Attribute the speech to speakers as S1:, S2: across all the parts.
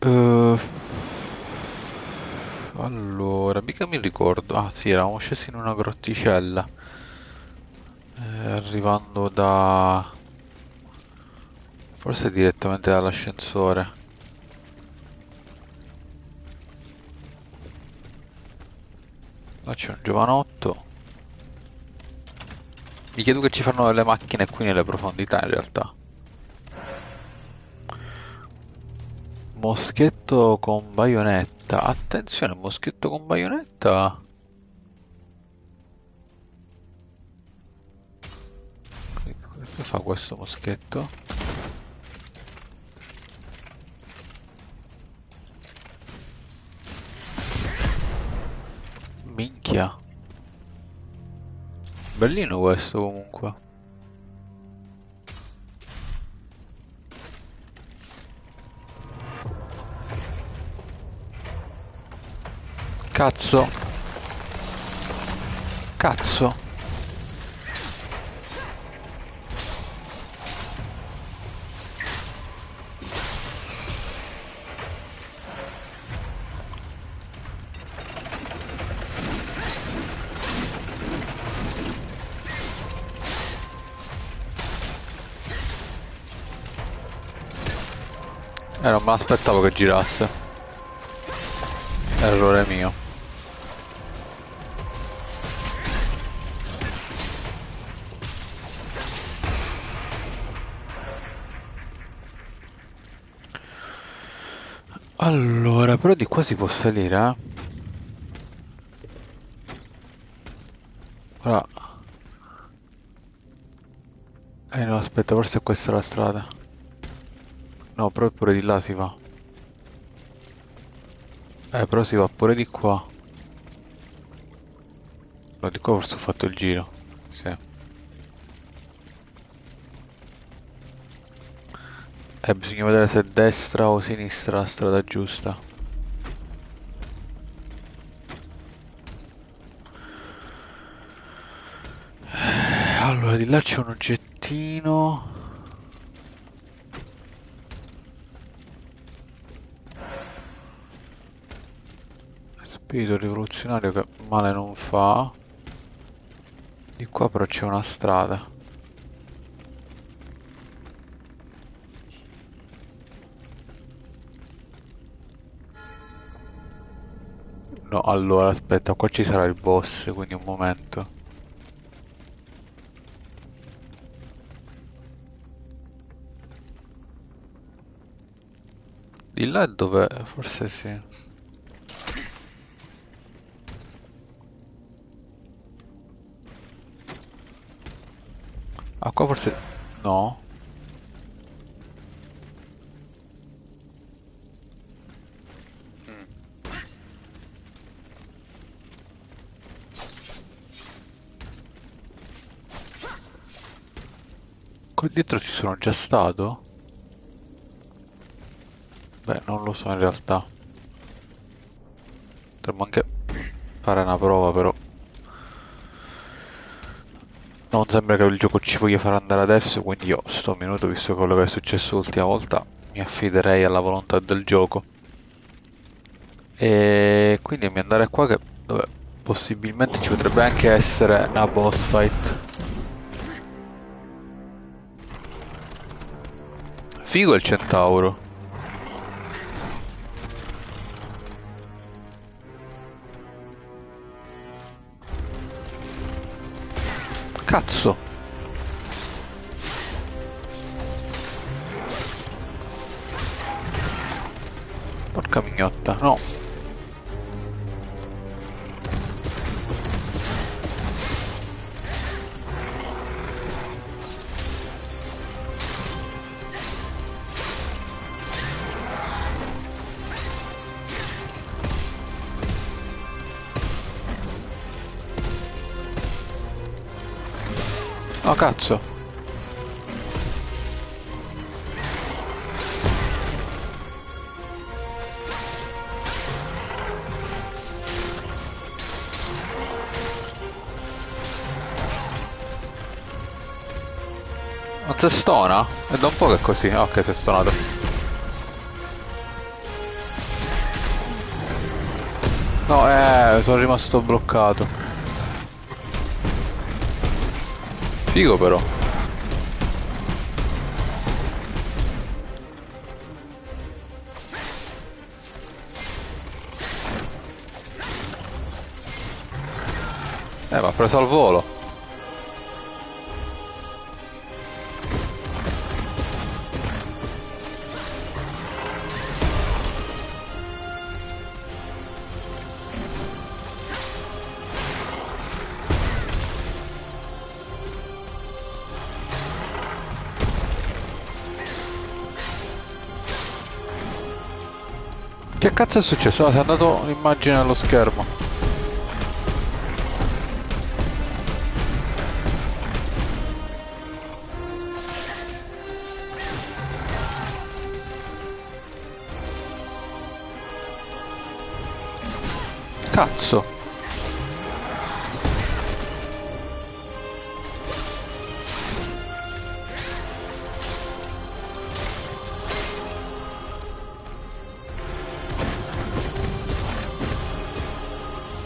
S1: Eh, allora, mica mi ricordo. Ah, sì, eravamo scesi in una grotticella. Arrivando da... forse direttamente dall'ascensore. Là c'è un giovanotto. Mi chiedo che ci fanno le macchine qui nelle profondità in realtà. Moschetto con baionetta. Attenzione, moschetto con baionetta. Che fa questo moschetto? Minchia. Bellino questo comunque. Cazzo. Cazzo. Non me l'aspettavo che girasse. Errore mio. Allora, però di qua si può salire, eh? Ora... no, aspetta, forse questa è la strada. No, però pure di là si va. Però si va pure di qua. No, di qua forse ho fatto il giro. Sì. Bisogna vedere se è destra o sinistra la strada giusta. Allora, di là c'è un oggettino. Spirito rivoluzionario che male non fa. Di qua però c'è una strada. No, allora aspetta, qua ci sarà il boss, quindi un momento. Di là è dove... forse sì. Ah, qua forse... no. Mm. Qua dietro ci sono già stato? Beh, non lo so in realtà. Potremmo anche fare una prova però. Non sembra che il gioco ci voglia far andare adesso, quindi io sto minuto, visto quello che è successo l'ultima volta, mi affiderei alla volontà del gioco. E quindi mi andare qua che dove possibilmente ci potrebbe anche essere una boss fight. Figo il centauro. Cazzo. Porca mignotta, no. No, cazzo. Non si stona? È da un po' che è così. Ah, ok, si è stonato. No, sono rimasto bloccato. Figo però. Ma ha preso al volo. Che cazzo è successo? Ah, si è andato un'immagine allo schermo. Cazzo!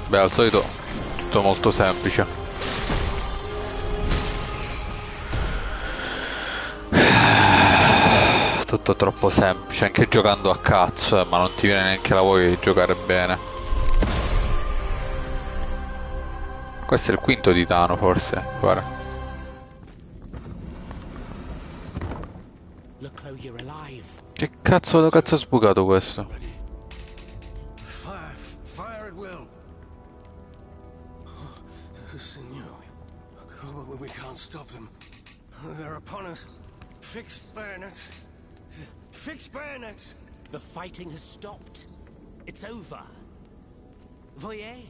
S1: Beh, al solito tutto molto semplice. Tutto troppo semplice, anche giocando a cazzo, ma non ti viene neanche la voglia di giocare bene. Questo è il quinto titano, forse, guarda. Che cazzo è sbucato questo?
S2: Fire at will. Signor, we can't stop them. They're upon us. Fixed bayonets. Fixed bayonets.
S3: The fighting has stopped. It's over. Voyez,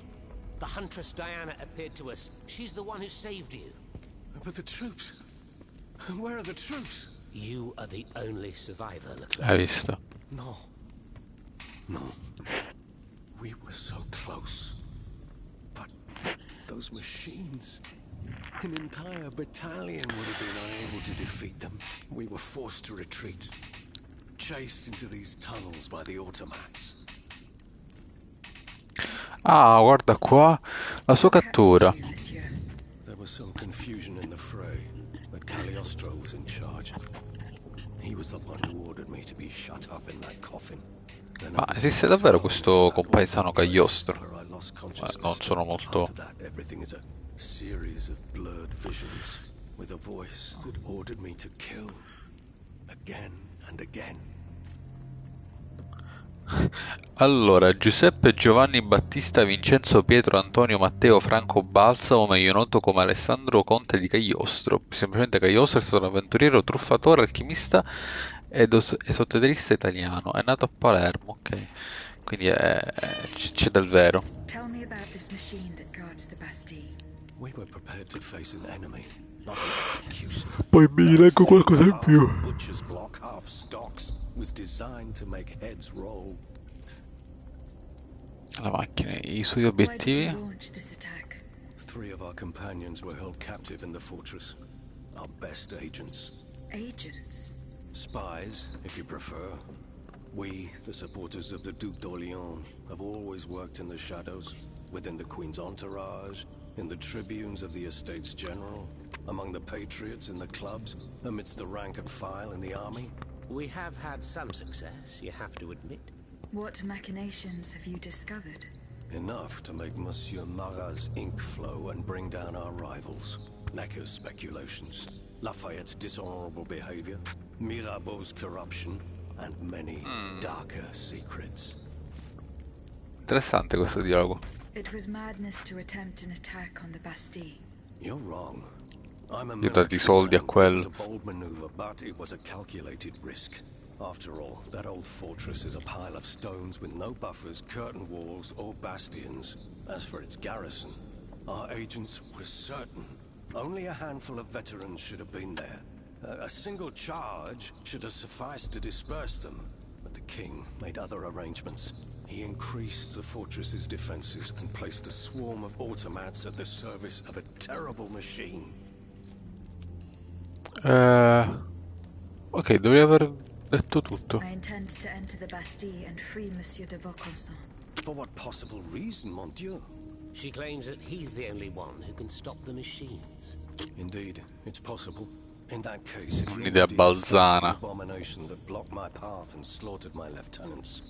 S3: the Huntress Diana appeared to us. She's the one who saved you.
S2: But the troops. Where are the troops?
S3: You are the only survivor,
S1: Hai visto?
S2: No. No. We were so close. But those machines... An entire battalion would have been unable to defeat them. We were forced to retreat. Chased into these tunnels by the automats.
S1: Ah, guarda qua, la sua cattura.
S2: There was some confusion in the fray, but Cagliostro was in charge. He was the one who ordered me to be shut up in that coffin.
S1: Ma esiste davvero questo compaesano Cagliostro? Non sono molto...
S2: Everything is a series of blurred visions with a voice that ordered me to kill again and again.
S1: Allora, Giuseppe Giovanni Battista Vincenzo Pietro Antonio Matteo Franco Balsamo, meglio noto come Alessandro Conte di Cagliostro. Semplicemente Cagliostro è stato un avventuriero, truffatore, alchimista ed esoterista italiano. È nato a Palermo, ok. Quindi c'è del vero.
S4: Tell me about this machine that guards the Bastille.
S2: We were prepared to face an enemy, not an execution.
S1: Poi mi leggo qualcosa in più.
S2: Butcher's block, half stocks, was designed to make heads roll.
S1: La macchina, i suoi
S4: Why did
S1: obiettivi.
S4: you launch this attack?
S2: 3 of our companions were held captive in the fortress. Our best agents.
S4: Agents?
S2: Spies, if you prefer. We, the supporters of the Duc d'Orléans, have always worked in the shadows, within the Queen's entourage, in the tribunes of the Estates General, among the patriots in the clubs, amidst the rank and file in the army.
S3: We have had some success, you have to admit.
S4: What machinations have you discovered?
S2: Enough to make Monsieur Marat's ink flow and bring down our rivals. Necker's speculations, Lafayette's dishonorable behavior, Mirabeau's corruption, and many darker secrets.
S1: Interessante questo dialogo.
S4: It was madness to attempt an attack on the Bastille.
S2: You're wrong. I'm a
S1: Io ho dato i
S2: military
S1: soldi a
S2: man. It was
S1: quello.
S2: a bold maneuver, but it was a calculated risk. After all, that old fortress is a pile of stones with no buffers, curtain walls, or bastions. As for its garrison, our agents were certain. Only a handful of veterans should have been there. A single charge should have sufficed to disperse them. But the king made other arrangements. He increased the fortress's defenses and placed a swarm of automats at the service of a terrible machine.
S1: Ok, dovrei aver detto tutto.
S4: I intend to enter the Bastille and free Monsieur de Vaucanson.
S2: For what possible reason, mon Dieu?
S3: She claims that he's the only one who can stop the machines.
S2: Indeed, it's possible. In that case, if you're
S1: Un'idea
S2: ready to face the
S1: balzana.
S2: abomination that blocked my path and slaughtered my lieutenants,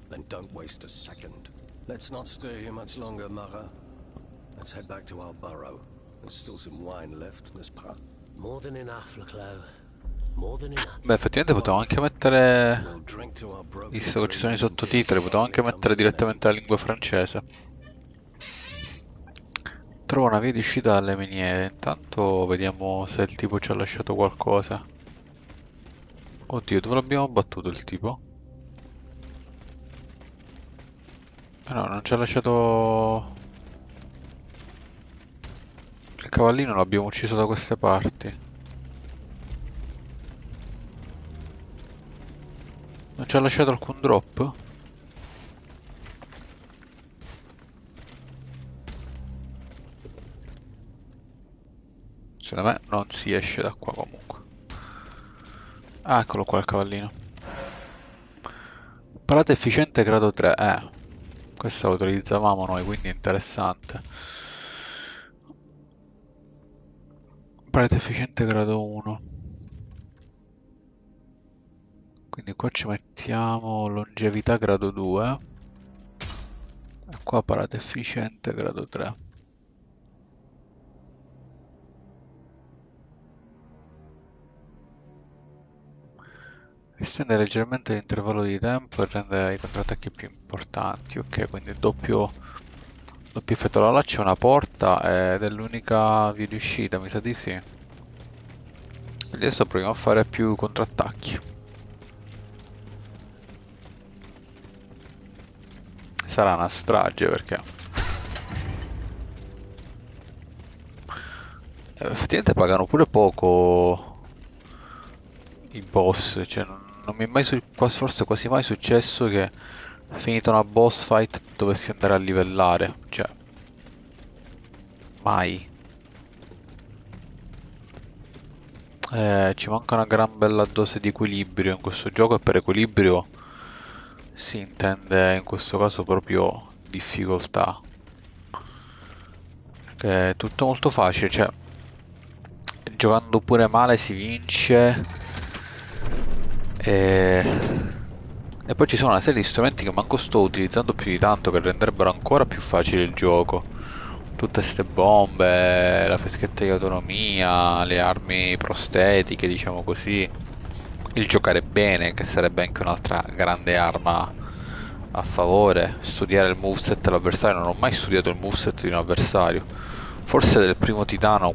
S2: then don't waste a second. Let's not stay here much longer, Marat. Let's head back to our burrow. There's still some wine left, n'est-ce pas?
S3: More than enough, Leclos. More than enough.
S1: Beh, effettivamente potevo anche mettere,
S2: We'll drink to our broken
S1: visto che ci sono i
S2: dreams and
S1: sottotitoli,
S2: kiss
S1: potevo
S2: when
S1: anche
S2: it comes
S1: mettere
S2: to an
S1: direttamente la lingua francese. Trovo una via di uscita dalle miniere. Intanto vediamo se il tipo ci ha lasciato qualcosa. Oddio, dove l'abbiamo battuto il tipo? No, non ci ha lasciato... Il cavallino l'abbiamo ucciso da queste parti. Non ci ha lasciato alcun drop? Secondo me non si esce da qua comunque. Ah, eccolo qua il cavallino. Parata efficiente grado 3. Questa la utilizzavamo noi, quindi è interessante. Parata efficiente grado 1. Quindi qua ci mettiamo longevità grado 2. E qua parata efficiente grado 3. Estende leggermente l'intervallo di tempo e rende i contrattacchi più importanti. Ok, quindi doppio effetto. Là c'è una porta ed è l'unica via di uscita, mi sa di sì. Quindi adesso proviamo a fare più contrattacchi. Sarà una strage perché effettivamente pagano pure poco i boss, cioè non mi è mai forse quasi mai successo che finita una boss fight dovessi andare a livellare, cioè mai. Ci manca una gran bella dose di equilibrio in questo gioco e per equilibrio si intende in questo caso proprio difficoltà. Perché è tutto molto facile, cioè giocando pure male si vince e poi ci sono una serie di strumenti che manco sto utilizzando più di tanto che renderebbero ancora più facile il gioco. Tutte ste bombe, la fischetta di autonomia, le armi prostetiche, diciamo così. Il giocare bene, che sarebbe anche un'altra grande arma a favore. Studiare il moveset dell'avversario. Non ho mai studiato il moveset di un avversario. Forse del primo titano,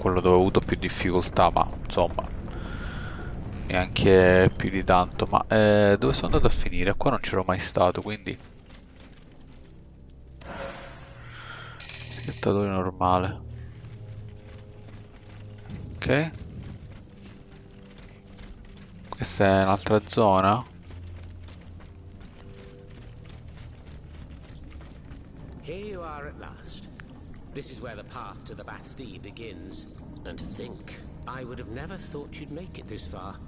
S1: quello dove ho avuto più difficoltà, ma insomma, neanche più di tanto. Ma dove sono andato a finire? Qua non c'ero mai stato, quindi... Spettatore normale. Ok. Questa è un'altra zona.
S3: Here you are at last. This is where the path to the Bastille begins. And to think, I would have never thought you'd make it this far.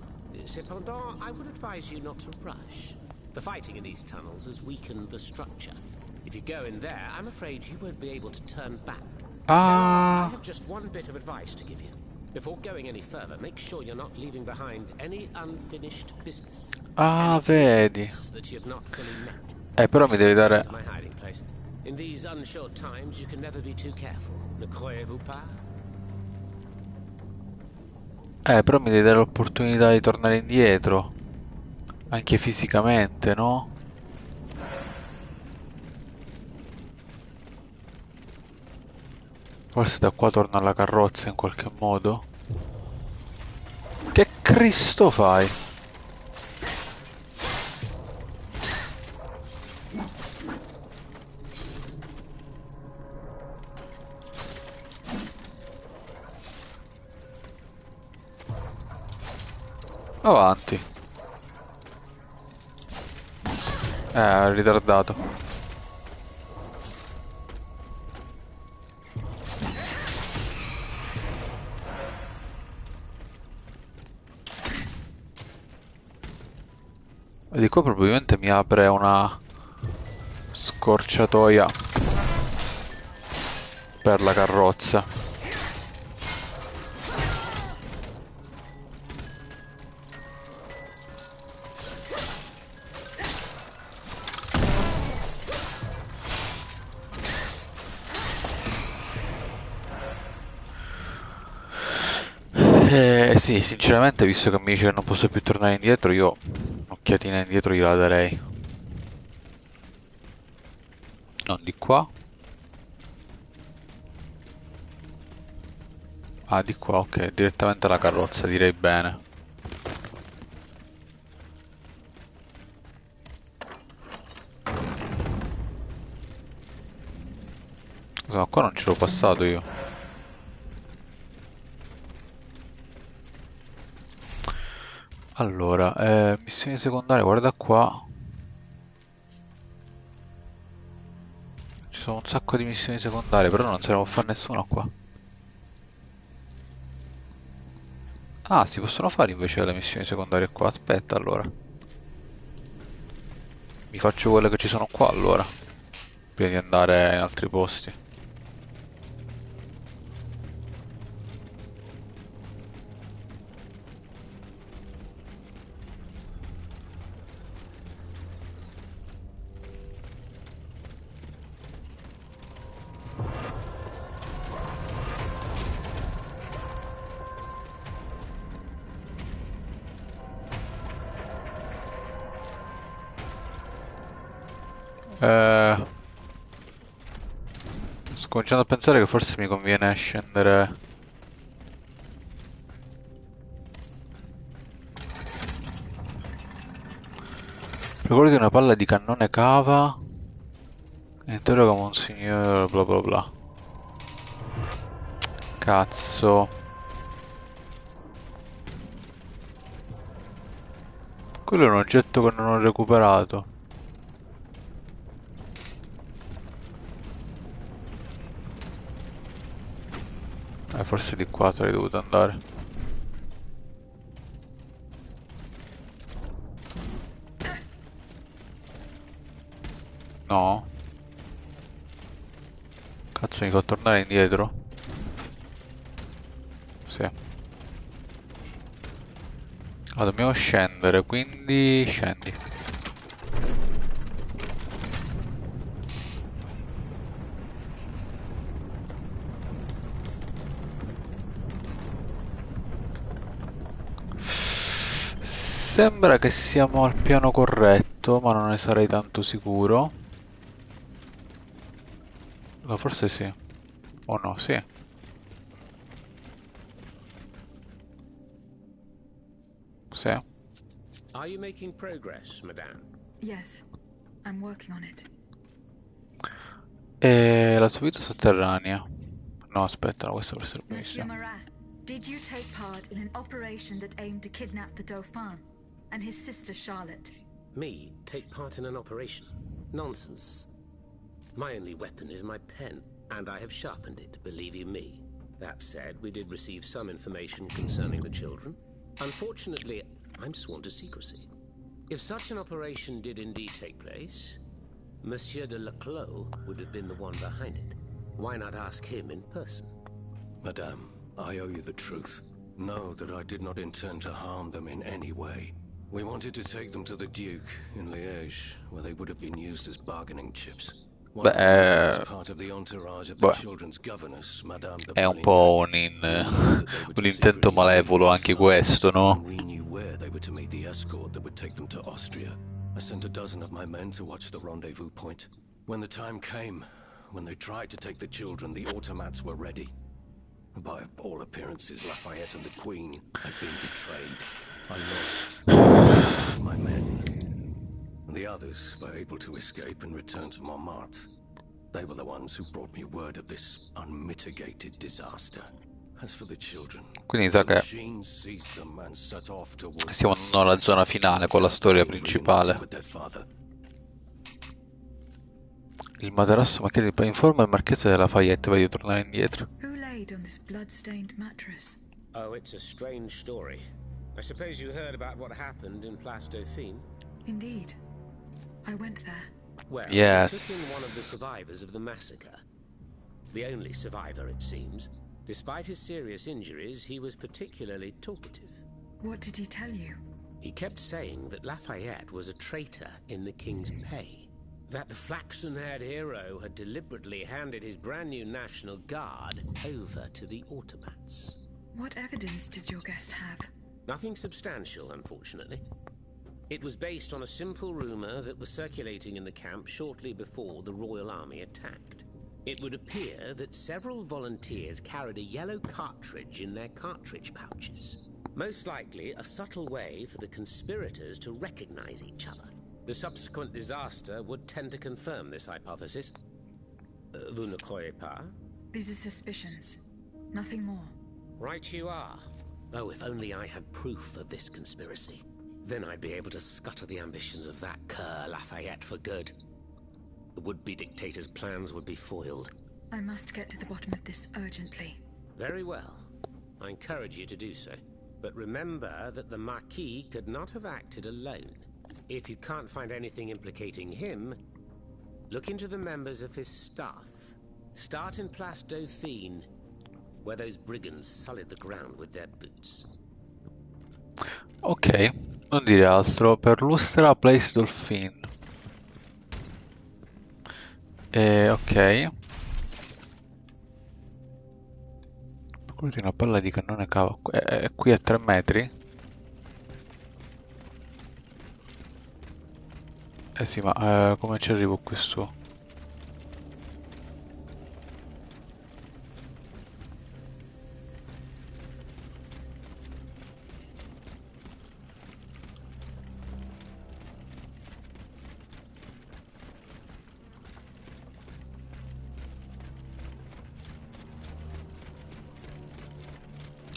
S3: Cependant, I would advise you not to rush. The fighting in these tunnels has weakened the structure. If you go in there, I'm afraid you won't be able to turn back. I have just one bit of advice to give you. Before going any further, make sure you're not leaving behind any unfinished business.
S1: Vedi.
S3: That you've not fully met.
S1: Però mi devi dare...
S3: My hiding place. In these unsure times, you can never be too careful. Ne croyez-vous pas?
S1: Però mi devi dare l'opportunità di tornare indietro. Anche fisicamente, no? Forse da qua torno alla carrozza in qualche modo. Che Cristo fai? Avanti. Ritardato. E di qua probabilmente mi apre una scorciatoia per la carrozza. Sì, sinceramente, visto che mi dice che non posso più tornare indietro, io un'occhiatina indietro gliela darei. Non di qua. Ah, di qua, ok, direttamente alla carrozza, direi bene. No, qua non ce l'ho passato io. Allora, missioni secondarie, guarda qua. Ci sono un sacco di missioni secondarie, però non se ne può fare nessuno qua. Ah, si possono fare invece le missioni secondarie qua. Aspetta allora. Mi faccio quelle che ci sono qua allora. Prima di andare in altri posti. Sto cominciando a pensare che forse mi conviene scendere. Ricordi una palla di cannone cava. Interroga Monsignor bla bla bla. Cazzo. Quello è un oggetto che non ho recuperato. Forse di qua sarei dovuto andare. No. Cazzo, mi fa tornare indietro? Sì. Allora, dobbiamo scendere, quindi scendi. Sembra che siamo al piano corretto, ma non ne sarei tanto sicuro. No, forse sì. O no, sì. Sì.
S3: Are you making progress, madame?
S4: Yes, I'm working on it.
S1: E la sua vita sotterranea. No, aspetta, no, questo forse è il
S4: Monsieur
S1: benissimo.
S4: Marat, did you take part in an operation that aimed to kidnap the Dauphin and his sister Charlotte?
S3: Me take part in an operation? Nonsense. My only weapon is my pen, and I have sharpened it, believe you me. That said, we did receive some information concerning the children. Unfortunately, I'm sworn to secrecy. If such an operation did indeed take place, Monsieur de Leclos would have been the one behind it. Why not ask him in person?
S2: Madame, I owe you the truth. Know that I did not intend to harm them in any way. We wanted to take them to the Duke in Liège, where they would have been used as bargaining chips. One of them was part of the entourage of the children's governess, Madame de
S1: È un po' un intento malevolo anche questo, no?
S2: And we knew where they were to meet the escort that would take them to Austria. I sent a dozen of my men to watch the rendezvous point. When the time came, when they tried to take the children, the automats were ready. By all appearances, Lafayette and the Queen had been betrayed. I lost two of my men. The others were able to escape and return to Montmartre. They were the ones who brought me word of this unmitigated disaster. As for the children,
S1: Quindi sa che stiamo andando alla zona finale con la storia principale. Il materasso macchinato informa il marchese della Lafayette, vedi tornare indietro.
S4: Who laid on this blood-stained mattress?
S3: Oh, it's a strange story. I suppose you heard about what happened in Place Dauphine?
S4: Indeed. I went there.
S3: Well,
S1: Yes.
S3: they took in one of the survivors of the massacre. The only survivor, it seems. Despite his serious injuries, he was particularly talkative.
S4: What did he tell you?
S3: He kept saying that Lafayette was a traitor in the king's pay. That the flaxen-haired hero had deliberately handed his brand new National Guard over to the automats.
S4: What evidence did your guest have?
S3: Nothing substantial, unfortunately. It was based on a simple rumor that was circulating in the camp shortly before the Royal Army attacked. It would appear that several volunteers carried a yellow cartridge in their cartridge pouches. Most likely a subtle way for the conspirators to recognize each other. The subsequent disaster would tend to confirm this hypothesis. Vous ne croyez pas?
S4: These are suspicions. Nothing more.
S3: Right you are. Oh, if only I had proof of this conspiracy. Then I'd be able to scutter the ambitions of that cur Lafayette for good. The would-be dictator's plans would be foiled.
S4: I must get to the bottom of this urgently.
S3: Very well. I encourage you to do so. But remember that the Marquis could not have acted alone. If you can't find anything implicating him, look into the members of his staff. Start in Place Dauphine, where those brigands sullied the ground with their boots.
S1: Ok, non dire altro. Perlustra Place Dolphin. Ok. Così una palla di cannone cava. È qui a 3 metri? Eh sì, ma come ci arrivo qui su?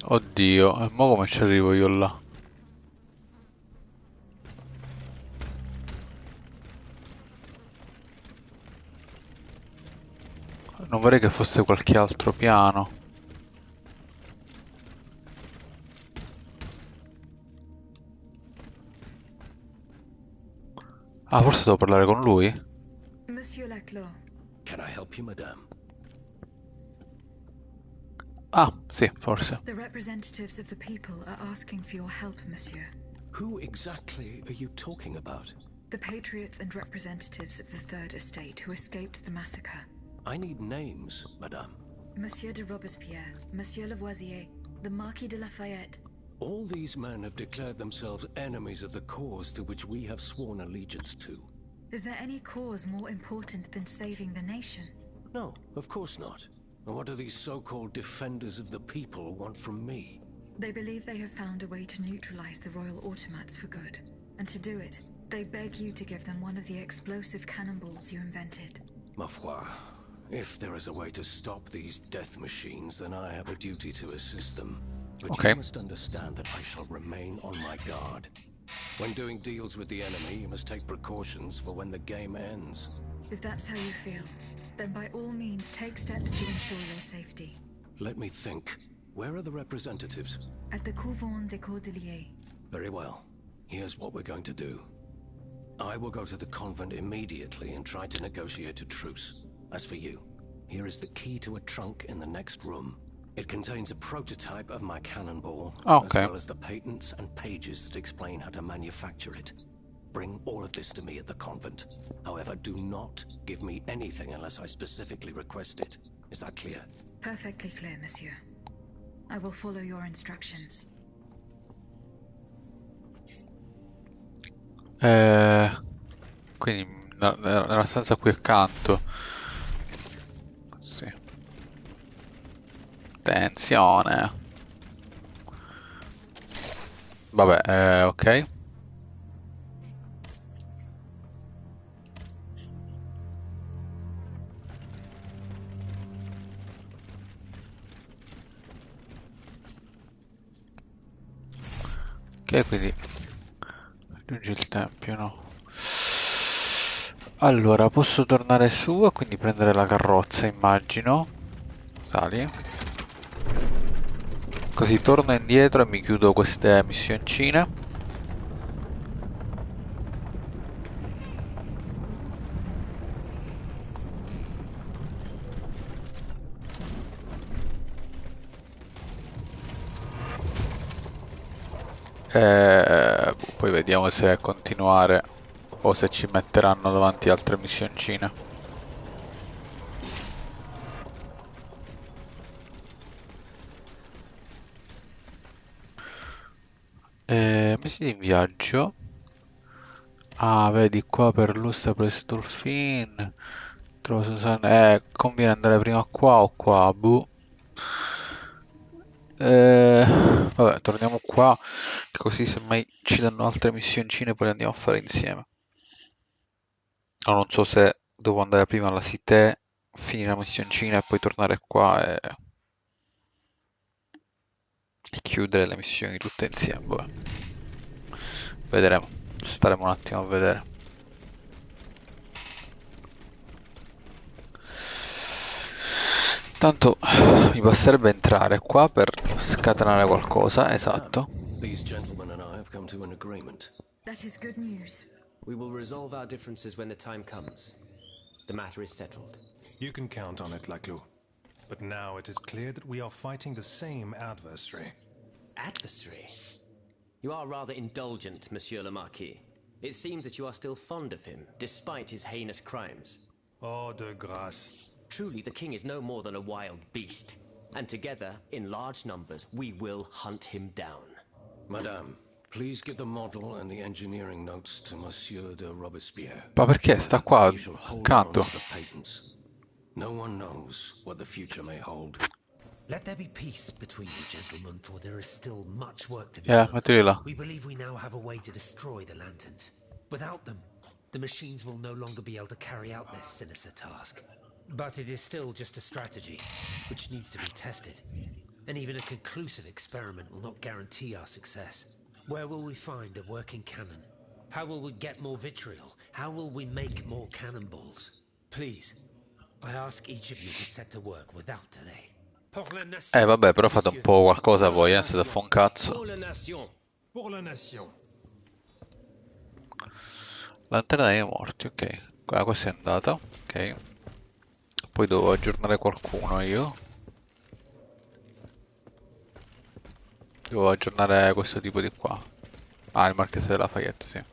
S1: Oddio, e mo come ci arrivo io là? Non vorrei che fosse qualche altro piano. Ah, forse devo parlare con lui?
S4: Monsieur Laclos.
S2: Can I help you, madame?
S1: Ah, sì, forse.
S4: The representatives of the people are asking for your help, monsieur.
S2: Who exactly are you talking about?
S4: The patriots and representatives of the Third Estate who escaped the massacre.
S2: I need names, madame.
S4: Monsieur de Robespierre, Monsieur Lavoisier, the Marquis de Lafayette.
S2: All these men have declared themselves enemies of the cause to which we have sworn allegiance to.
S4: Is there any cause more important than saving the nation?
S2: No, of course not. And what do these so-called defenders of the people want from me?
S4: They believe they have found a way to neutralize the royal automats for good. And to do it, they beg you to give them one of the explosive cannonballs you invented.
S2: Ma foi, if there is a way to stop these death machines, then I have a duty to assist them. But
S1: Okay.
S2: you must understand that I shall remain on my guard. When doing deals with the enemy, you must take precautions for when the game ends.
S4: If that's how you feel, then by all means take steps to ensure your safety.
S2: Let me think. Where are the representatives?
S4: At the Couvent des Cordeliers.
S2: Very well. Here's what we're going to do. I will go to the convent immediately and try to negotiate a truce. As for you, here is the key to a trunk in the next room. It contains a prototype of my cannonball,
S1: Okay.
S2: as well as the patents and pages that explain how to manufacture it. Bring all of this to me at the convent. However, do not give me anything unless I specifically request it. Is that clear?
S4: Perfectly clear, monsieur. I will follow your instructions.
S1: Quindi nella stanza qui accanto. Sì. Attenzione. Vabbè, ok. Ok, quindi raggiungi il tempio, no? Allora, posso tornare su e quindi prendere la carrozza, immagino. Sali. Così torno indietro e mi chiudo queste missioncine. Poi vediamo se continuare o se ci metteranno davanti altre missioncine. Mesi in viaggio. Ah, vedi qua per Lusta preso Dolphin. Trovo Susanna. Conviene andare prima qua o qua? Boh. Vabbè, torniamo qua. Così se mai ci danno altre missioncine poi le andiamo a fare insieme. No, non so se devo andare prima alla Cité, finire la missioncina e poi tornare qua e chiudere le missioni tutte insieme. Vabbè. Vedremo. Staremo un attimo a vedere. Tanto mi basterebbe entrare qua per scatenare qualcosa, esatto.
S2: These gentlemen and I have come to an agreement.
S4: That is good news.
S3: We will resolve our differences when the time comes. The matter is settled.
S5: You can count on it, Laclou. But now it is clear that we are fighting the same adversary.
S3: Adversary? You are rather indulgent, Monsieur le Marquis. It seems that you are still fond of him, despite his heinous crimes.
S5: Oh, de grâce.
S3: Truly, the king is no more than a wild beast. And together, in large numbers, we will hunt him down.
S2: Madame, please give the model and the engineering notes to Monsieur de Robespierre.
S1: Ma perché sta qua
S2: You shall hold on
S1: accanto?
S2: to the patents. No one knows what the future may hold.
S6: Let there be peace between you gentlemen, for there is still much work to be done.
S1: mettili là.
S6: We believe we now have a way to destroy the lanterns. Without them, the machines will no longer be able to carry out their sinister task. But it is still just a strategy, which needs to be tested. And even a conclusive experiment will not guarantee our success. Where will we find a working cannon? How will we get more vitriol? How will we make more cannonballs? Please, I ask each of you to set to work without delay.
S1: Vabbè, però fate un po' qualcosa voi, siete a fa un cazzo.
S3: Pour la nation!
S5: Pour la nation.
S1: Lanterna dei morti, ok. Questa è andata, ok. Poi devo aggiornare qualcuno io. Devo aggiornare questo tipo di qua. Ah, il Marchese della Lafayette, sì.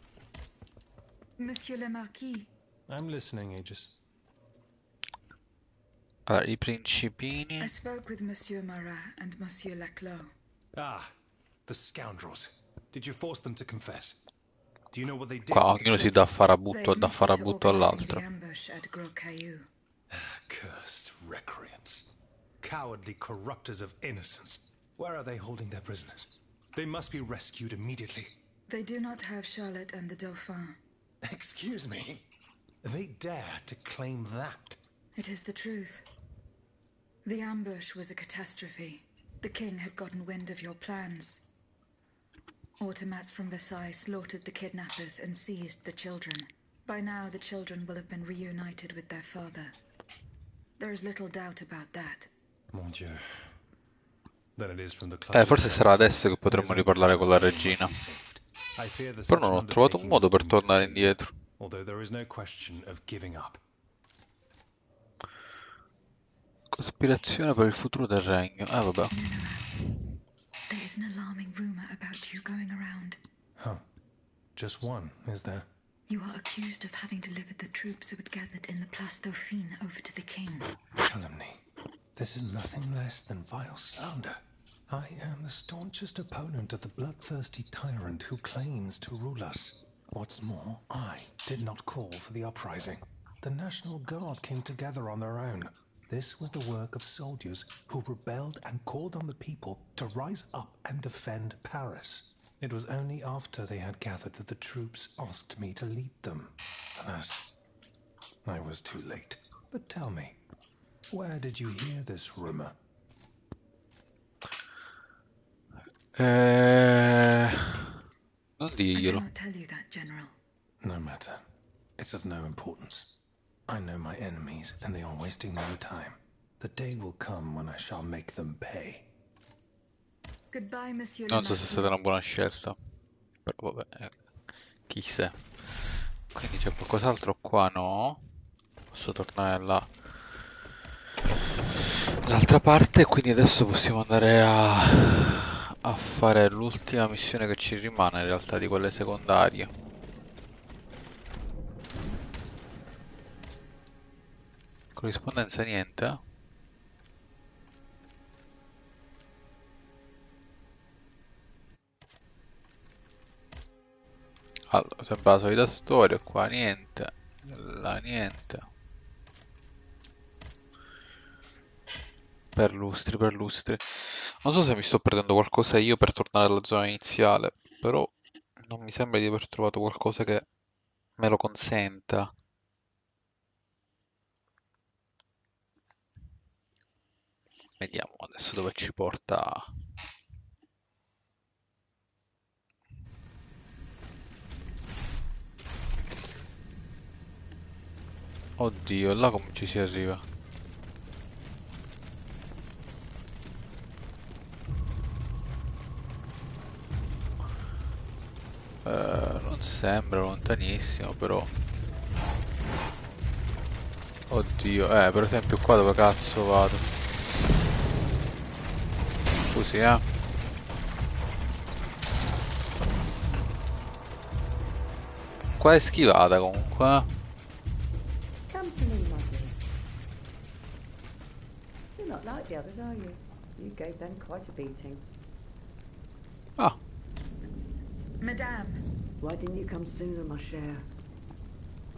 S4: Monsieur le Marquis,
S5: I'm listening, Aegis.
S1: Allora, i principini.
S4: I spoke with Monsieur Marat and Monsieur Laclos.
S5: Ah, the scoundrels. Did you force them to confess? Do you know what they did?
S1: Qua
S5: with the
S1: ognuno si
S5: children?
S1: dà farabutto,
S4: They
S1: dà
S4: admitted to
S1: farabutto
S4: organizing the
S1: all'altro.
S4: ambush at Gros Caillou.
S5: Cursed recreants. Cowardly corrupters of innocence. Where are they holding their prisoners? They must be rescued immediately.
S4: They do not have Charlotte and the Dauphin.
S5: Excuse me? They dare to claim that?
S4: It is the truth. The ambush was a catastrophe. The king had gotten wind of your plans. Automats from Versailles slaughtered the kidnappers and seized the children. By now, the children will have been reunited with their father. There is little doubt about that.
S5: Mon Dieu. Then it is from the clutches
S1: Forse
S5: of
S1: sarà
S5: empty.
S1: adesso che potremmo
S5: It is
S1: riparlare con la
S5: only one
S1: regina.
S5: must be saved. I fear that
S1: Però
S5: such
S1: non
S5: an
S1: ho trovato un
S5: undertaking
S1: modo
S5: is
S1: per
S5: doomed to
S1: tornare
S5: fail,
S1: indietro.
S5: although there is no question of giving up.
S1: Cospirazione per il futuro del regno. Vabbè.
S4: There is an alarming rumor about you going around.
S5: Huh. Just one, is there?
S4: You are accused of having delivered the troops who had gathered in the Place Dauphine over to the king.
S5: Calumny. This is nothing less than vile slander. I am the staunchest opponent of the bloodthirsty tyrant who claims to rule us. What's more, I did not call for the uprising. The National Guard came together on their own. This was the work of soldiers who rebelled and called on the people to rise up and defend Paris. It was only after they had gathered that the troops asked me to lead them. Alas, I was too late. But tell me, where did you hear this rumor?
S1: Non
S4: I
S1: diglielo.
S4: cannot tell you that, General.
S5: No matter. It's of no importance. I know my enemies, and they are wasting no time. The day will come when I shall make them pay.
S4: Goodbye, Monsieur le
S1: Non so se è
S4: Marquis.
S1: stata una buona scelta. Però vabbè. Chi sa. Quindi c'è qualcos'altro qua, no? Posso tornare là. L'altra parte, quindi adesso possiamo andare a fare l'ultima missione che ci rimane in realtà di quelle secondarie. Corrispondenza niente, eh? Allora, sempre la solita storia, qua niente, là niente. Perlustri, perlustri. Non so se mi sto perdendo qualcosa io per tornare alla zona iniziale, però non mi sembra di aver trovato qualcosa che me lo consenta. Vediamo adesso dove ci porta. Oddio, là come ci si arriva? Non sembra lontanissimo, però. Oddio, per esempio qua dove cazzo vado? Scusi, eh. Qua è schivata comunque, eh.
S7: Come to me, my dear. You're not like the others, are you? You gave them quite a beating.
S1: Ah,
S4: Madame,
S7: Why didn't you come sooner, ma chère?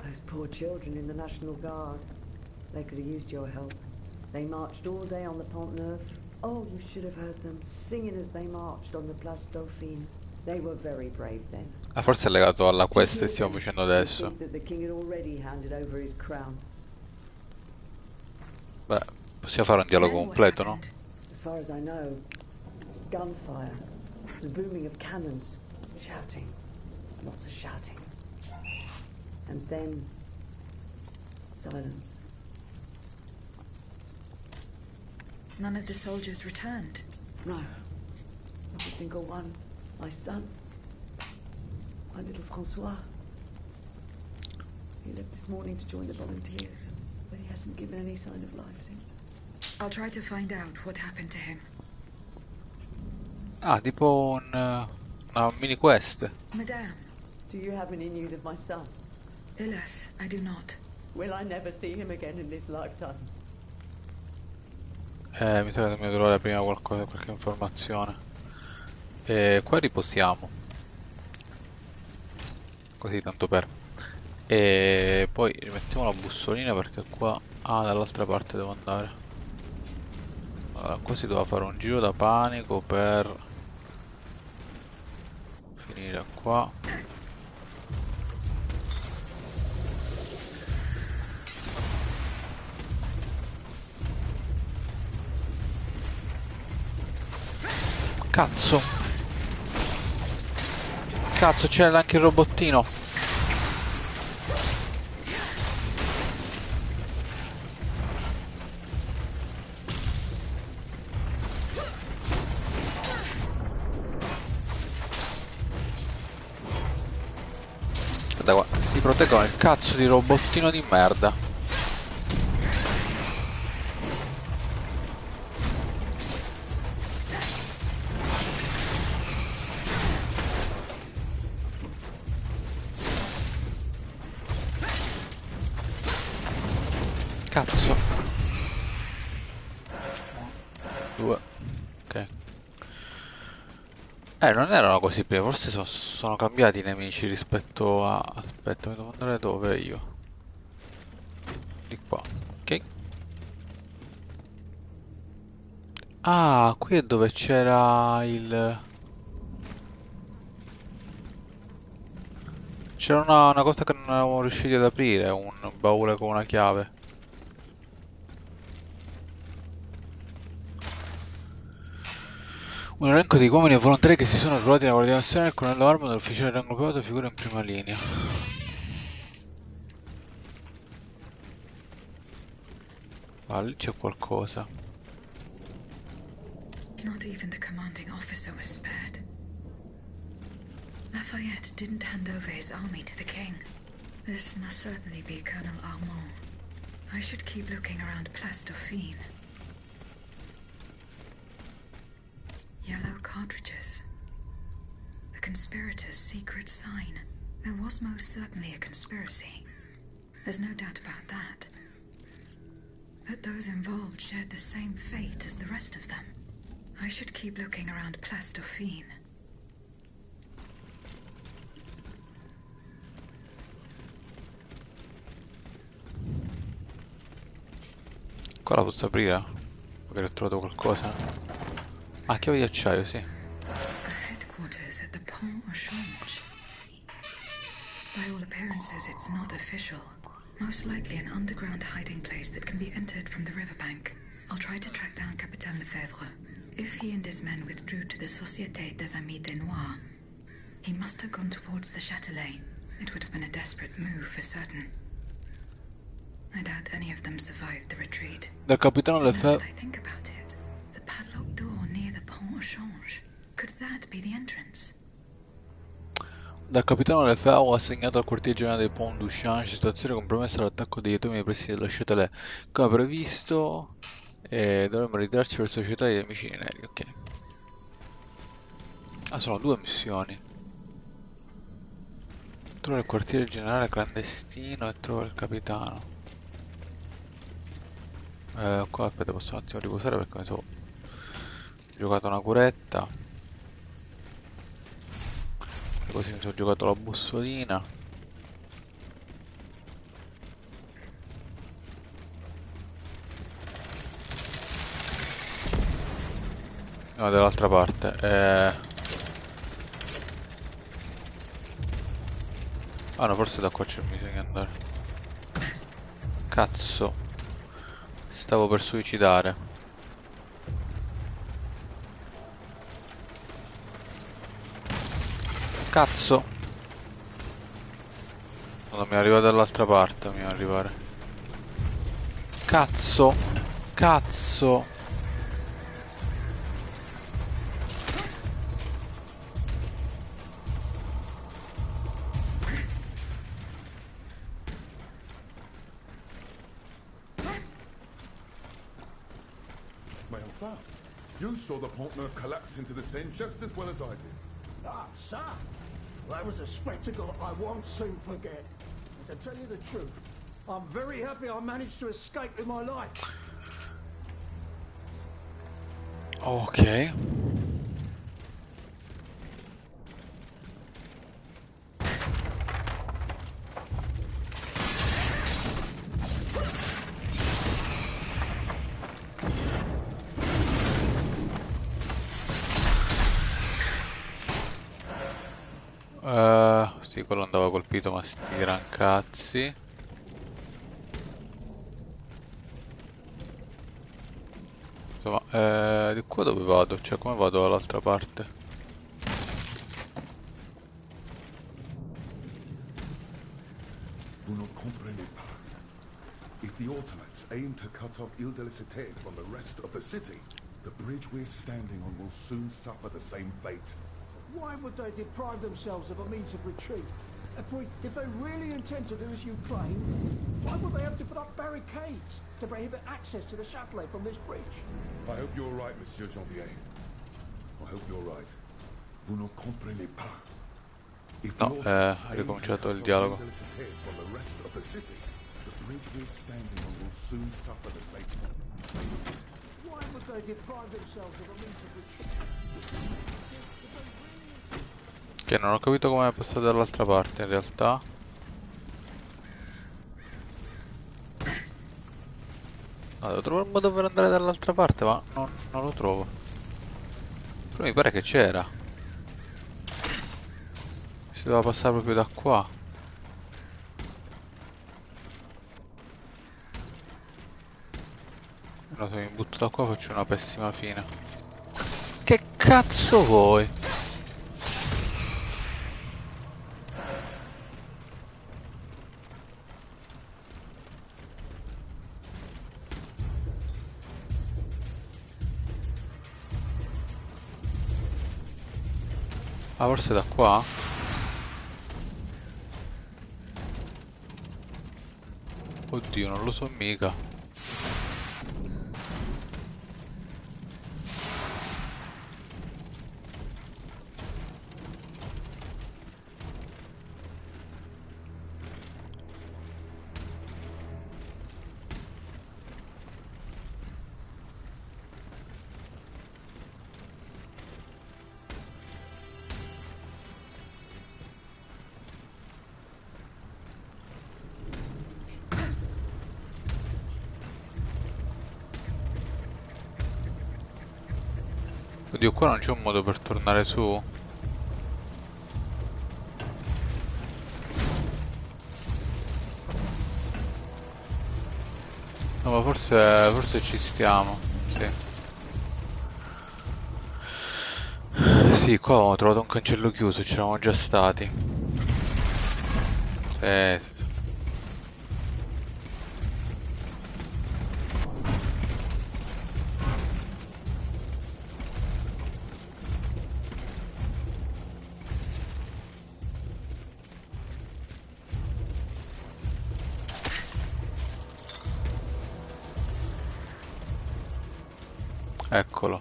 S7: Those poor children in the National Guard. They could have used your help. They marched all day on the Pont Neuf. Oh, you should have heard them singing as they marched on the Place Dauphine. They were very brave then.
S1: forse è legato alla
S7: To
S1: quest che
S7: hear
S1: stiamo
S7: them,
S1: facendo
S7: you'd
S1: adesso.
S7: think that the king had already handed over his crown.
S1: Beh, possiamo fare un dialogo
S4: then what
S1: completo, no?
S4: happened?
S7: As far as I know, gunfire, the booming of cannons, shouting, lots of shouting. And then silence.
S4: None of the soldiers returned.
S7: No, not a single one. My son, my little Francois. He left this morning to join the volunteers, but he hasn't given any sign of life since.
S4: I'll try to find out what happened to him.
S1: Ah, tipo una mini quest.
S4: Madame,
S7: Do you have any news of my son?
S4: alas, I do not.
S7: Will I never see him again in this lifetime?
S1: Mi sa che dobbiamo trovare prima qualcosa, qualche informazione. Qua riposiamo. Così, tanto per. E poi rimettiamo la bussolina perché qua. Ah, dall'altra parte devo andare. Allora, qua si doveva fare un giro da panico per finire qua. Cazzo! Cazzo, c'era anche il robottino! Guarda qua, si proteggono il cazzo di robottino di merda. Cazzo. 2. Ok. Non erano così prima, forse sono cambiati i nemici rispetto a. Aspetta, mi devo andare dove io? Di qua, ok. Ah, qui è dove c'era il. C'era una cosa che non eravamo riusciti ad aprire, un baule con una chiave. Un elenco di uomini e volontari che si sono arruolati nella coordinazione del colonnello Armo dell'ufficiale rango piloto figura in prima linea. Ah, lì c'è qualcosa.
S4: Not even the commanding officer was spared. Lafayette didn't hand over his army to the king. This must certainly be Colonel Armand. I should keep looking around Place Dauphine. Yellow cartridges. The conspirators' secret sign. There was most certainly a conspiracy. There's no doubt about that. But those involved shared the same fate as the rest of them. I should keep looking around Place Dauphine.
S1: Qua la posso aprire? Magari ho trovato qualcosa. Ah, chiave di acciaio, sì.
S4: A headquarters at the Pont au Change. By all appearances, it's not official. Most likely an underground hiding place that can be entered from the riverbank. I'll try to track down Capitaine Lefebvre. If he and his men withdrew to the Société des Amis des Noirs, he must have gone towards the Châtelet. It would have been a desperate move for certain. I doubt any of them survived the retreat.
S1: Dal capitano
S4: Now that
S1: Lefebvre.
S4: I think about it, the padlocked door near the Pont au Change, could that be the entrance?
S1: Dal capitano Lefebvre assegnato al quartier generale dei Pont du Change, situazione compromessa dall'attacco degli atomi nei pressi della Châtelet. Come previsto, dovremmo ritirarci verso la città degli amici neri, ok. Ah, sono due missioni. Trova il quartiere generale clandestino e trova il capitano. Qua aspetta, posso un attimo riposare perché mi sono giocato una curetta. E così mi sono giocato la bussolina. No, dall'altra parte. Ah no, forse da qua c'è bisogna andare. Cazzo. Stavo per suicidare. Cazzo. No, dobbiamo arrivare dall'altra parte, dobbiamo arrivare. Cazzo. Cazzo.
S8: You saw the Pont Neuf collapse into the Seine just as well as I did.
S9: Ah, sir. That was a spectacle I won't soon forget. And to tell you the truth, I'm very happy I managed to escape with my life.
S1: Ok. Sì, quello andava colpito, ma sti gran cazzi. Insomma, di qua dove vado? Cioè, come vado dall'altra parte?
S8: Vous ne comprenez pas. If the Ottomans aim to cut off Ile de la Cité from the rest of the city, the bridge we're standing on will soon suffer the same fate.
S9: Why would they deprive themselves of a means of retreat? If they really intend to do as you claim, why would they have to put up barricades to prohibit access to the Châtelet from this bridge?
S8: I hope you're right, Monsieur Janvier. I hope you're right. Vous ne comprenez pas. If the
S1: No,
S8: Ottomans
S1: ha
S8: aim
S1: ricominciato
S8: to
S1: il
S8: cut off
S1: dialogo.
S8: Ile de la Cité from the rest of the city, the bridge we're standing on will soon suffer the same.
S9: Why would they deprive themselves of a means of retreat?
S1: Che non ho capito come è passato dall'altra parte in realtà. No, devo trovare un modo per andare dall'altra parte, ma non lo trovo. Però mi pare che c'era. Si doveva passare proprio da qua. Allora, se mi butto da qua faccio una pessima fine. Che cazzo vuoi? Ah, forse da qua? Oddio, non lo so mica. Oddio, qua non c'è un modo per tornare su. No, ma forse ci stiamo. Sì. Sì, qua avevamo trovato un cancello chiuso, ci eravamo già stati. Sì, sì, sì. Eccolo.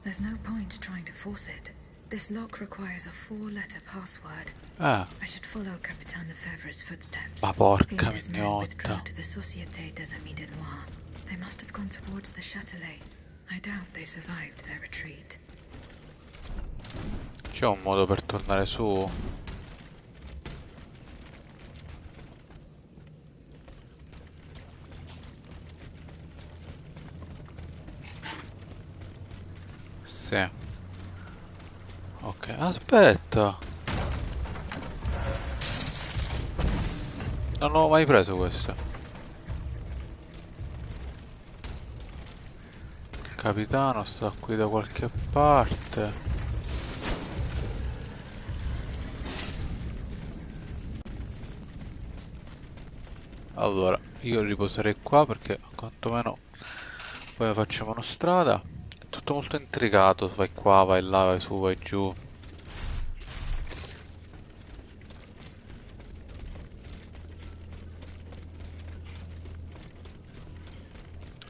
S4: There's no point trying to force it. This lock requires a 4-letter password.
S1: Ah,
S4: I should follow Capitan Lefebvre's footsteps.
S1: ma
S4: He
S1: porca
S4: and his men withdrew
S1: mignotta.
S4: to the Société des Amis de Noir. They must have gone towards the Châtelet. I doubt they survived their retreat.
S1: C'è un modo per tornare su? Sì. Ok, aspetta. Non ho mai preso questo. Il capitano sta qui da qualche parte. Allora, io riposerei qua perché quantomeno poi facciamo una strada. È tutto molto intricato, vai qua, vai là, vai su, vai giù.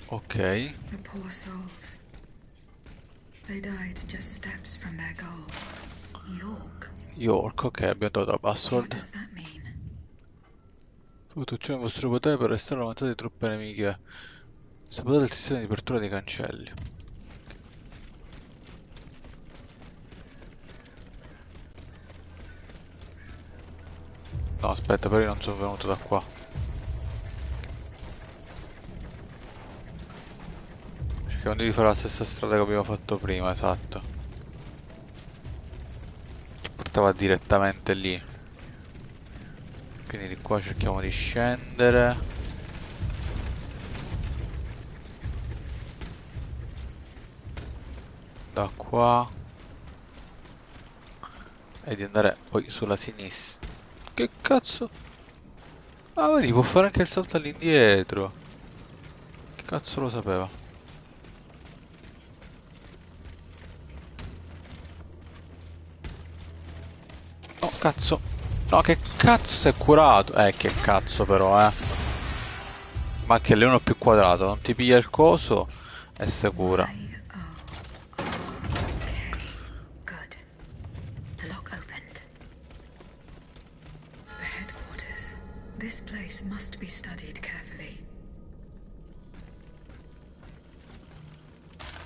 S1: Ok,
S4: The poor souls. They died just steps from their goal. York?
S1: York, ok, abbiamo dato la
S4: What
S1: password.
S4: does that mean?
S1: Tutto ciò in vostro potere per restare avanzate di truppe nemiche. Sabotate il sistema di apertura dei cancelli. No, aspetta, però io non sono venuto da qua. Cerchiamo di fare la stessa strada che abbiamo fatto prima, esatto. Ci portava direttamente lì. Quindi di qua cerchiamo di scendere. Da qua. E di andare poi sulla sinistra. Che cazzo? Ah, vedi, può fare anche il salto all'indietro. Che cazzo lo sapeva? Oh, cazzo. No, che cazzo si è curato? Che cazzo però, eh. Ma anche l'uno più quadrato, non ti piglia il coso e si cura.
S4: Y-O-R-K. Good. The lock opened. The headquarters. This place must be studied carefully.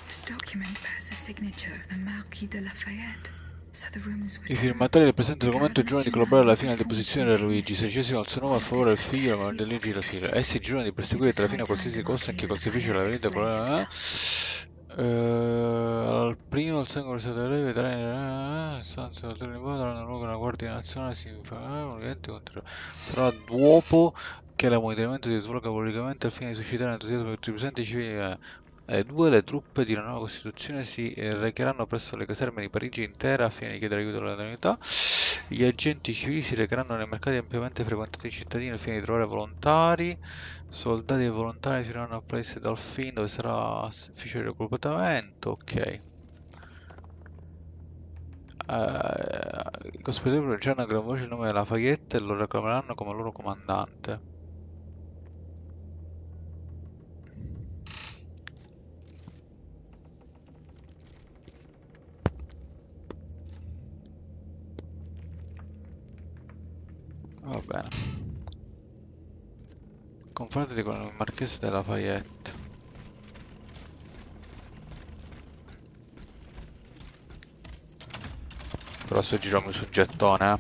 S4: This document bears the signature of the Marquis de Lafayette. So the rooms were
S1: I
S4: true.
S1: firmatari del presente
S4: The
S1: documento
S4: Cardinal's
S1: giurano di collaborare alla
S4: was
S1: fine
S4: informed
S1: deposizione di Luigi
S4: spontaneously.
S1: XVI al suo nome
S4: All
S1: a
S4: of
S1: favore
S4: this
S1: del
S4: was
S1: figlio
S4: carefully
S1: del Luigi la
S4: orchestrated.
S1: figlia. Essi giurano di
S4: It
S1: perseguire
S4: is
S1: tra la
S4: high
S1: fine
S4: time
S1: qualsiasi
S4: the
S1: costo
S4: Marquis
S1: anche
S4: de
S1: consigliere la
S4: Lafayette
S1: verità
S4: explained
S1: con
S4: himself.
S1: al primo il sangue versato dai veterani stanze oltre in volo daranno luogo alla Guardia Nazionale si farà un evento contro sarà dopo che la monitoramento si svolga pubblicamente al fine di suscitare entusiasmo per tutti i presenti civili le truppe di una nuova Costituzione si recheranno presso le caserme di Parigi intera al fine di chiedere aiuto alla comunità. Gli agenti civili si recheranno nei mercati ampiamente frequentati dai cittadini al fine di trovare volontari. Soldati e volontari si rendono a Place Dolphin dove sarà ufficio di reclutamento. Ok. I cospettori pronunciano a gran voce il nome della Lafayette e lo reclameranno come loro comandante. Va bene. Confrontati con il marchese della Lafayette. Però sto girando sul gettone,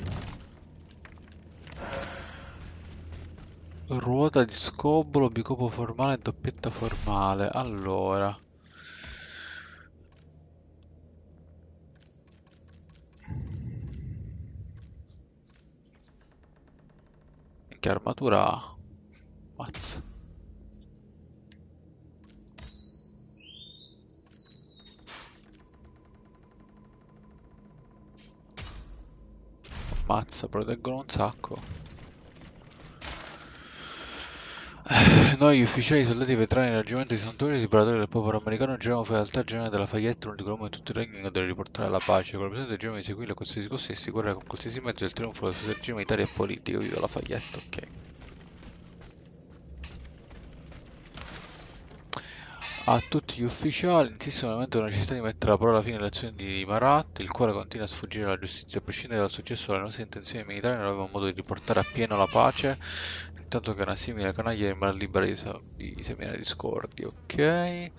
S1: Ruota di scobolo, bicopo formale e doppietta formale. Allora. che armatura ha? Mazza. Mazza, proteggono un sacco. Noi, ufficiali, soldati veterani del reggimento di Santuari, liberatori del popolo americano, giuriamo fedeltà al generale della Fayette, l'unico uomo in tutto il regno in grado di riportare la pace. Con il presente giuriamo di seguire qualsiasi costo e assicurare con qualsiasi mezzo il trionfo delle sue strategie militari e politiche. Viva la Fayette, ok. A tutti gli ufficiali, insistono ovviamente sulla necessità di mettere la parola fine alle azioni di Marat, il quale continua a sfuggire alla giustizia a prescindere dal successo delle nostre intenzioni militari. Non aveva modo di riportare a pieno la pace, intanto che una simile canaglia rimane libera di seminare discordi, ok?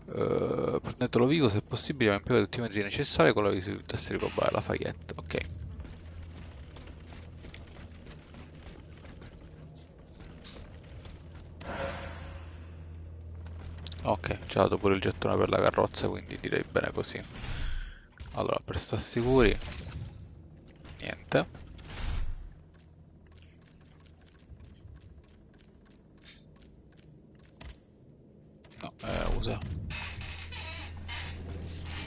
S1: Prendetelo vivo se possibile, ma impiega tutti i mezzi necessari con la visibilità di ricordare la Fayette, ok. Ok, ci ha dato pure il gettone per la carrozza, quindi direi bene così. Allora, per stare sicuri, niente. No, usa.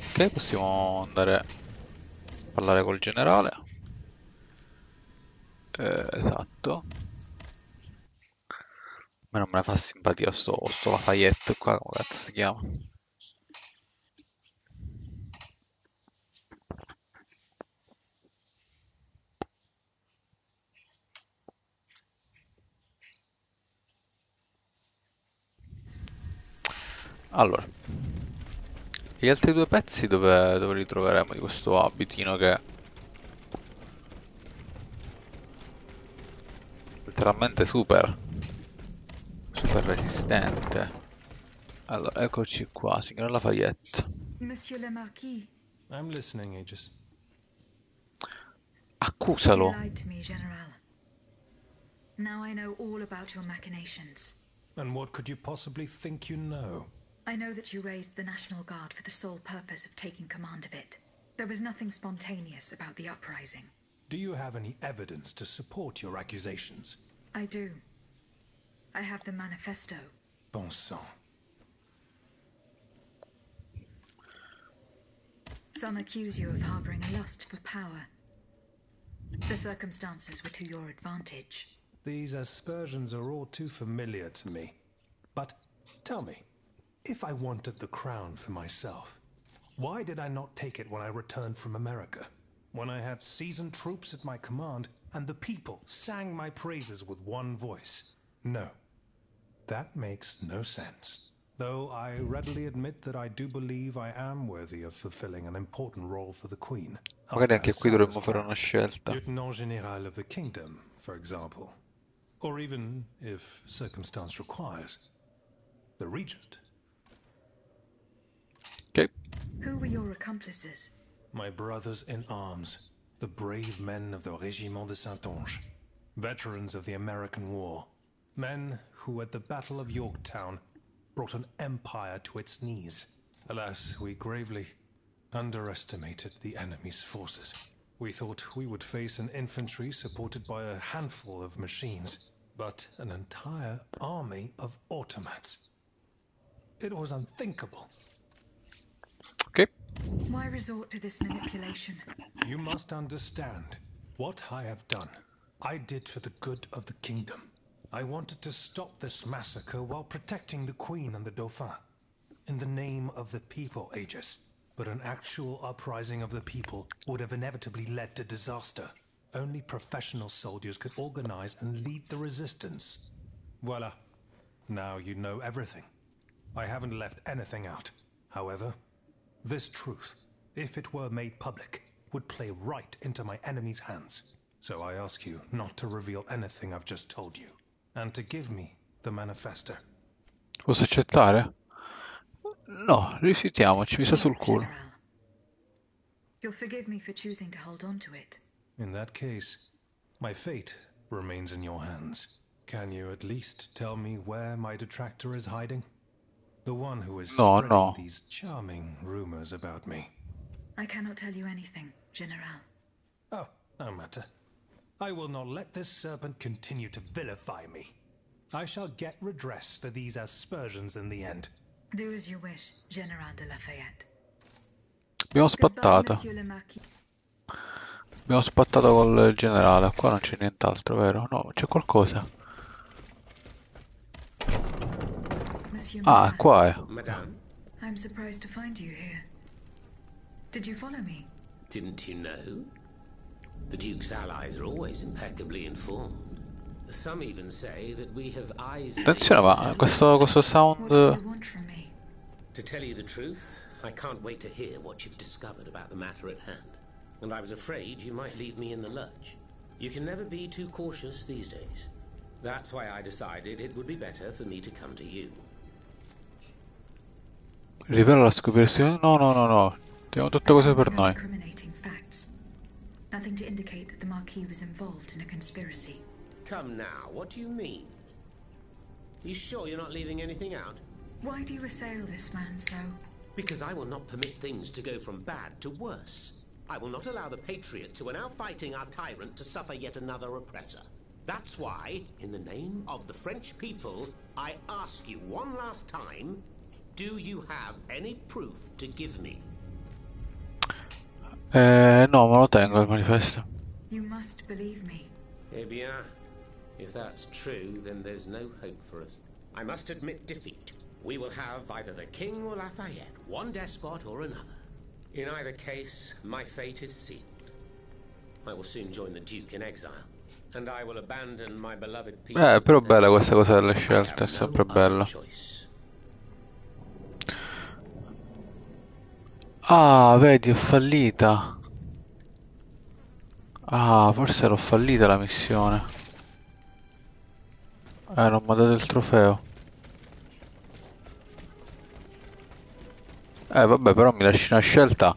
S1: Ok, possiamo andare a parlare col generale. Esatto. Ma non me ne fa simpatia sto Lafayette qua, come cazzo si chiama? Allora, gli altri due pezzi dove li troveremo di questo abitino che è letteralmente super resistente. Allora, eccoci qua, signor Lafayette.
S4: Monsieur le Marquis.
S5: I'm listening, Aegis.
S1: Accusalo.
S4: You lied to me, General. Now I know all about your machinations.
S5: And what could you possibly think you know?
S4: I know that you raised the National Guard for the sole purpose of taking command of it. There was nothing spontaneous about the uprising.
S5: Do you have any evidence to support your accusations?
S4: I do. I have the manifesto.
S5: Bon sang.
S4: Some accuse you of harboring a lust for power. The circumstances were to your advantage.
S5: These aspersions are all too familiar to me. But tell me, if I wanted the crown for myself, why did I not take it when I returned from America? When I had seasoned troops at my command and the people sang my praises with one voice? No. That makes no sense. Though I readily admit that I do believe I am worthy of fulfilling an important role for the Queen.
S1: Magari anche qui dovremmo fare una scelta.
S5: Lieutenant General of the Kingdom, for example. Or even, if circumstance requires, the Regent.
S1: Okay.
S4: Who were your accomplices?
S5: My brothers in arms, the brave men of the Régiment de Saintonge, veterans of the American War, men who at the Battle of Yorktown brought an empire to its knees. Alas, we gravely underestimated the enemy's forces. We thought we would face an infantry supported by a handful of machines, but an entire army of automats. It was unthinkable.
S1: Okay.
S4: Why resort to this manipulation?
S5: You must understand, what I have done, I did for the good of the kingdom. I wanted to stop this massacre while protecting the Queen and the Dauphin. In the name of the people, Aegis. But an actual uprising of the people would have inevitably led to disaster. Only professional soldiers could organize and lead the resistance. Voila. Now you know everything. I haven't left anything out. However, this truth, if it were made public, would play right into my enemy's hands. So I ask you not to reveal anything I've just told you, and to give me the manifesto.
S1: Posso accettare? No, rifiutiamoci, mi sta sul culo.
S4: General. You'll forgive me for choosing to hold on to it.
S5: In that case, my fate remains in your hands. Can you at least tell me where my detractor is hiding? The one who is spreading these charming rumors about me.
S4: I cannot tell you anything, General.
S5: Oh, no matter. I will not let this serpent continue to vilify me. I shall get redress for these aspersions in the end.
S4: Do as you wish, General de Lafayette.
S1: Abbiamo
S4: Goodbye,
S1: spattato.
S4: Monsieur le Marquis.
S1: Abbiamo spattato col generale. Qua non c'è nient'altro, vero? No, c'è qualcosa.
S4: Monsieur
S1: Ah,
S4: Marat,
S1: qua è.
S3: Madame,
S4: I'm surprised to find you here. Did you follow me?
S3: didn't you know? The Duke's allies are always impeccably informed. Some even say that we have eyes.
S1: Attenzione, ma questo sound...
S4: What do you want from me?
S3: To tell you the truth, I can't wait to hear what you've discovered about the matter at hand. And I was afraid you might leave me in the lurch. You can never be too cautious these days. That's why I decided it would be better for me to come to you.
S1: Rivela la scoprirsi... No, no, no, no. Abbiamo tutte cose per
S4: No
S1: noi.
S4: incriminating facts. Nothing to indicate that the Marquis was involved in a conspiracy.
S3: Come now, what do you mean? You sure you're not leaving anything out?
S4: Why do you assail this man so?
S3: Because I will not permit things to go from bad to worse. I will not allow the Patriots who are now fighting our tyrant to suffer yet another oppressor. That's why, in the name of the French people, I ask you one last time, do you have any proof to give me?
S1: No, me lo tengo il manifesto.
S4: You must believe me.
S3: Eh bien, if that's true, then there's no hope for us. I must admit defeat. We will have either the King or Lafayette, one despot or another. In either case, my fate is sealed. I will soon join the Duke in exile, and I will abandon my beloved people.
S1: Però bella questa cosa delle scelte, è sempre
S3: no
S1: bella.
S3: choice.
S1: Ah, vedi, è fallita. Ah, forse l'ho fallita la missione. Non mi ha dato il trofeo. Vabbè, però mi lasci una scelta.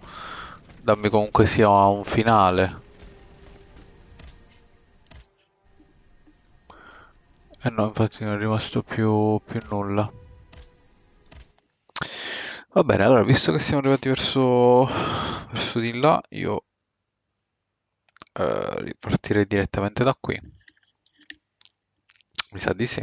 S1: Dammi comunque sia un finale. No, infatti non è rimasto più nulla. Va bene, allora, visto che siamo arrivati verso di là, io ripartirei direttamente da qui. Mi sa di sì.